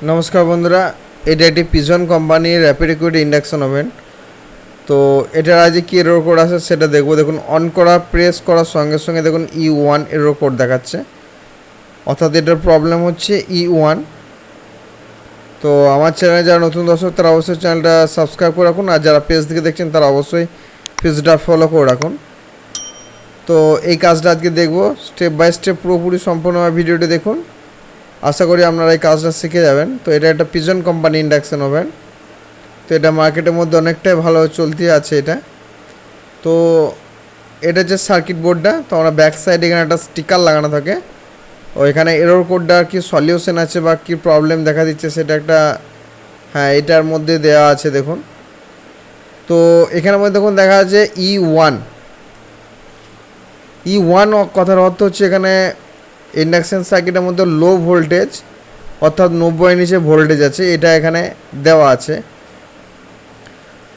নমস্কার বন্ধুরা, এটা একটি পিজন কোম্পানির র্যাপিড লিকুইড ইন্ডাকশন ওভেন। তো এটার আজ কি এরর কোড আছে সেটা দেখবো। দেখুন, অন করা প্রেস করার সঙ্গে সঙ্গে দেখুন E1 এরর কোড দেখাচ্ছে, অর্থাৎ এটার প্রবলেম হচ্ছে E1। তো আমার চ্যানেলে যারা নতুন দর্শক তারা অবশ্যই চ্যানেলটা সাবস্ক্রাইব করে রাখুন, আর যারা পেজ থেকে দেখছেন তারা অবশ্যই পেজটা ফলো করে রাখুন। তো এই কাজটা আজকে দেখবো স্টেপ বাই স্টেপ, পুরোপুরি সম্পূর্ণভাবে ভিডিওটি দেখুন। আশা করি আপনারা এই কাজটা শিখে যাবেন। তো এটা একটা পিজন কোম্পানি ইন্ডাকশন ওভেন। তো এটা মার্কেটের মধ্যে অনেকটাই ভালো চলতি আছে এটা। তো এটা যে সার্কিট বোর্ডটা, তো আমরা ব্যাক সাইডে এখানে একটা স্টিকার লাগানো থাকে, ও এখানে এরর কোডটা কি সলিউশন আছে বা কি প্রবলেম দেখা দিচ্ছে সেটা একটা, হ্যাঁ এটার মধ্যে দেওয়া আছে দেখুন। তো এখানের মধ্যে দেখুন দেখা যাচ্ছে E1 কথার অর্থ হচ্ছে এখানে ইন্ডাকশন সার্কিটের মধ্যে লো ভোল্টেজ, অর্থাৎ 90 নিচে ভোল্টেজ আছে, এটা এখানে দেওয়া আছে।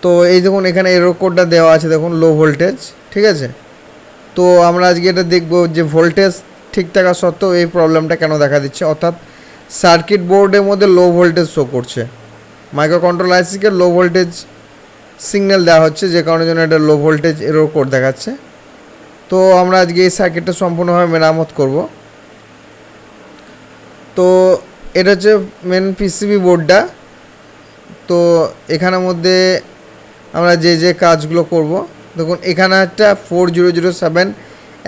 তো এই দেখুন এখানে এরর কোডটা দেওয়া আছে দেখুন, লো ভোল্টেজ, ঠিক আছে। তো আমরা আজকে এটা দেখব যে ভোল্টেজ ঠিক থাকা সত্ত্বেও এই প্রবলেমটা কেন দেখা দিচ্ছে, অর্থাৎ সার্কিট বোর্ডের মধ্যে লো ভোল্টেজ শো করছে, মাইক্রো কন্ট্রোল আইসিকে লো ভোল্টেজ সিগন্যাল দেওয়া হচ্ছে, যে কারণের জন্য এটা লো ভোল্টেজ এরর কোড দেখাচ্ছে। তো আমরা আজকে এই সার্কিটটা সম্পূর্ণভাবে মেরামত করব। তো এটা হচ্ছে মেন পিসিবি বোর্ডটা। তো এখানের মধ্যে আমরা যে কাজগুলো করব, দেখুন এখানে একটা 4007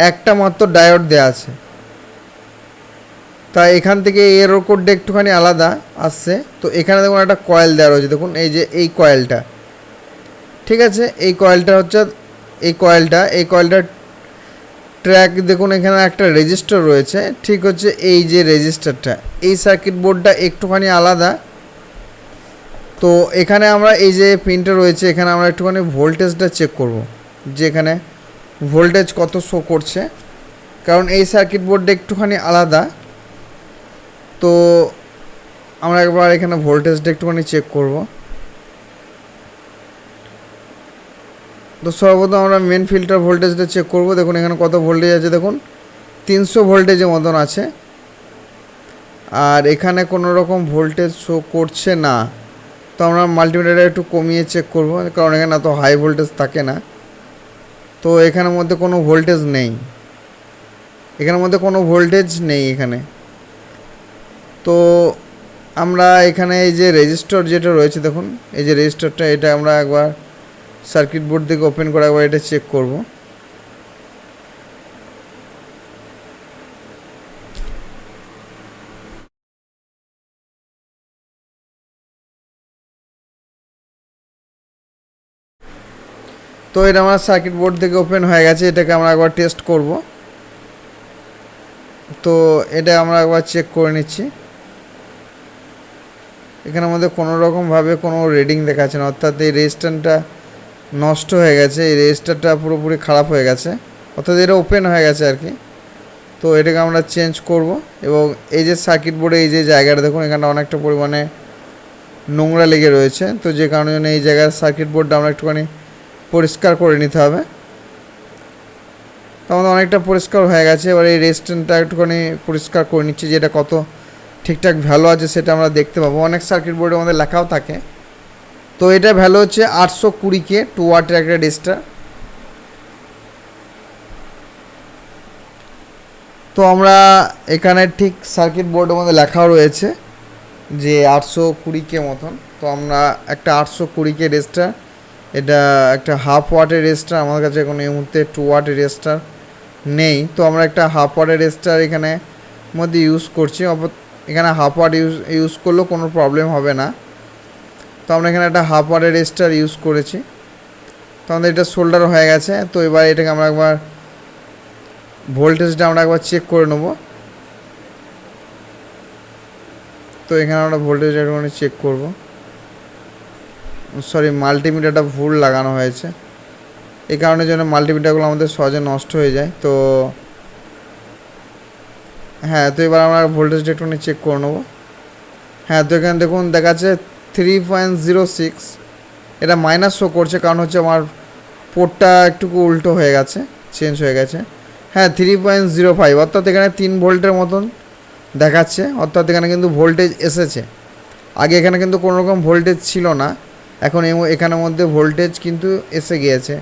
একটা মাত্র ডায়োড দেওয়া আছে, তাই এখান থেকে এরর কোডটা একটুখানি আলাদা আসছে। তো এখানে দেখুন একটা কয়েল দেওয়া রয়েছে, দেখুন এই যে এই কয়েলটা, ঠিক আছে। এই কয়েলটা হচ্ছে এই কয়েলটার ট্র্যাক দেখুন, এখানে একটা রেজিস্টার রয়েছে, ঠিক হচ্ছে এই যে রেজিস্টারটা, এই সার্কিট বোর্ডটা একটুখানি আলাদা। তো এখানে আমরা এই যে পিনটা রয়েছে, এখানে আমরা একটুখানি ভোল্টেজটা চেক করব, যে এখানে ভোল্টেজ কত শো করছে, কারণ এই সার্কিট বোর্ডটা একটুখানি আলাদা। তো আমরা একবার এখানে ভোল্টেজটা একটুখানি চেক করব। তো সর্বপ্রথম আমরা মেন ফিল্টার ভোল্টেজটা চেক করব। দেখুন এখানে কত ভোল্টেজ আছে, দেখুন 300 ভোল্টেজের মতন আছে, আর এখানে কোনো রকম ভোল্টেজ শো করছে না। তো আমরা মাল্টিমিটারটা একটু কমিয়ে চেক করব, কারণ এখানে এত হাই ভোল্টেজ থাকে না। তো এখানের মধ্যে কোনো ভোল্টেজ নেই, এখানে। তো আমরা এখানে এই যে রেজিস্টার যেটা রয়েছে, দেখুন এই যে রেজিস্টারটা, এটা আমরা একবার সার্কিট বোর্ড থেকে ওপেন করে একবার এটা চেক করব। তো এটা আমার সার্কিট বোর্ড থেকে ওপেন হয়ে গেছে, এটাকে আমরা একবার টেস্ট করব। তো এটা আমরা একবার চেক করে নিচ্ছি। এখানের মধ্যে কোনো রকমভাবে কোনো রিডিং দেখাচ্ছে না, অর্থাৎ এই রেজিস্ট্যান্সটা নষ্ট হয়ে গেছে, এই রেজিস্টারটা পুরোপুরি খারাপ হয়ে গেছে, অর্থাৎ এটা ওপেন হয়ে গেছে আর কি। তো এটাকে আমরা চেঞ্জ করব, এবং এই যে সার্কিট বোর্ডে এই যে জায়গাটা দেখুন, এখানে অনেকটা পরিমাণে নোংরা লেগে রয়েছে। তো যে কারণে এই জায়গার সার্কিট বোর্ডটা আমরা একটুখানি পরিষ্কার করে নিতে হবে। তো আমাদের অনেকটা পরিষ্কার হয়ে গেছে। এবার এই রেজিস্ট্যান্সটা একটুখানি পরিষ্কার করে নিচ্ছি, যে এটা কত ঠিকঠাক ভ্যালু আছে সেটা আমরা দেখতে পাবো। অনেক সার্কিট বোর্ডের মধ্যে লেখাও থাকে। তো এটা ভ্যালু হচ্ছে 820K 2 ওয়াটের একটা রেজিস্টার। তো আমরা এখানে ঠিক সার্কিট বোর্ডের মধ্যে লেখাও রয়েছে যে 820K মতন। তো আমরা একটা 820K রেজিস্টার, এটা একটা হাফ ওয়াটের রেজিস্টার, আমাদের কাছে এখন এই মুহূর্তে 2 ওয়াটের রেজিস্টার নেই। তো আমরা একটা হাফ ওয়াটের রেজিস্টার এখানে মধ্যে ইউজ করছি। এখানে হাফ ওয়াট ইউজ করলেও কোনো প্রবলেম হবে না। তো আমরা এখানে একটা হাফ ওয়াটের রেজিস্টার ইউজ করেছি। তো আমাদের এটা সোল্ডার হয়ে গেছে। তো এবার এটাকে আমরা একবার ভোল্টেজটা আমরা একবার চেক করে নেব। তো এখানে আমরা ভোল্টেজটা একটুখানি চেক করব। সরি, মাল্টিমিটারটা ভুল লাগানো হয়েছে, এই কারণের জন্য মাল্টিমিটারগুলো আমাদের সহজে নষ্ট হয়ে যায়। তো হ্যাঁ, তো এবার আমরা ভোল্টেজটা একটুখানি চেক করে নেব। হ্যাঁ, তো এখানে দেখুন দেখাচ্ছে 3.06, এটা মাইনাস শো করছে, কারণ হচ্ছে আমার পোর্টটা একটুকু উল্টো হয়ে গেছে, চেঞ্জ হয়ে গেছে। হ্যাঁ, 3.05, অর্থাৎ এখানে 3 ভোল্টের মতন দেখাচ্ছে, অর্থাৎ এখানে কিন্তু ভোল্টেজ এসেছে। আগে এখানে কিন্তু কোনো রকম ভোল্টেজ ছিল না, এখন এখানের মধ্যে ভোল্টেজ কিন্তু এসে গিয়েছে।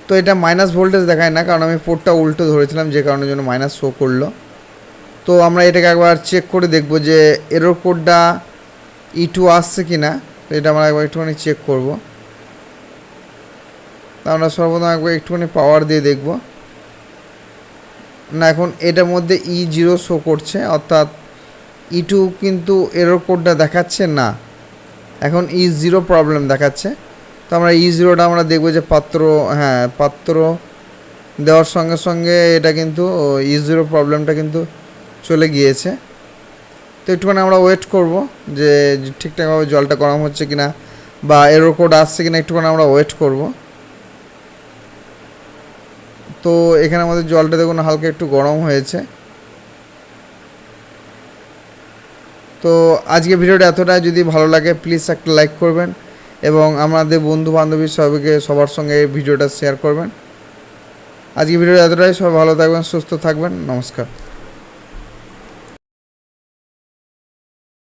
তো এটা মাইনাস ভোল্টেজ দেখায় না, কারণ আমি পোর্টটা উল্টো ধরেছিলাম, যে কারণের জন্য মাইনাস শো করলো। তো আমরা এটাকে একবার চেক করে দেখব যে এরর কোডটা E2 আসছে কি না। তো এটা আমরা একবার একটুখানি চেক করব। তা আমরা সর্বপ্রথম একবার একটুখানি পাওয়ার দিয়ে দেখব। না, এখন এটার মধ্যে E0 শো করছে, অর্থাৎ E2 কিন্তু এরর কোডটা দেখাচ্ছে না, এখন E0 প্রবলেম দেখাচ্ছে। তো আমরা E0টা আমরা দেখব যে পাত্র দেওয়ার সঙ্গে সঙ্গে এটা কিন্তু E0 প্রবলেমটা কিন্তু চলে গিয়েছে। তো একটুখানি আমরা ওয়েট করব যে ঠিকঠাকভাবে জলটা গরম হচ্ছে কিনা বা এরর কোড আসছে কিনা, একটুখানি আমরা ওয়েট করব। তো এখানে আমাদের জলটা দেখুন হালকা একটু গরম হয়েছে। তো আজকে ভিডিওটা এতটাই, যদি ভালো লাগে প্লিজ একটা লাইক করবেন এবং আমাদের বন্ধু বান্ধবী সবার সঙ্গে এই ভিডিওটা শেয়ার করবেন। আজকে ভিডিওটা এতটাই, সবাই ভালো থাকবেন, সুস্থ থাকবেন, নমস্কার।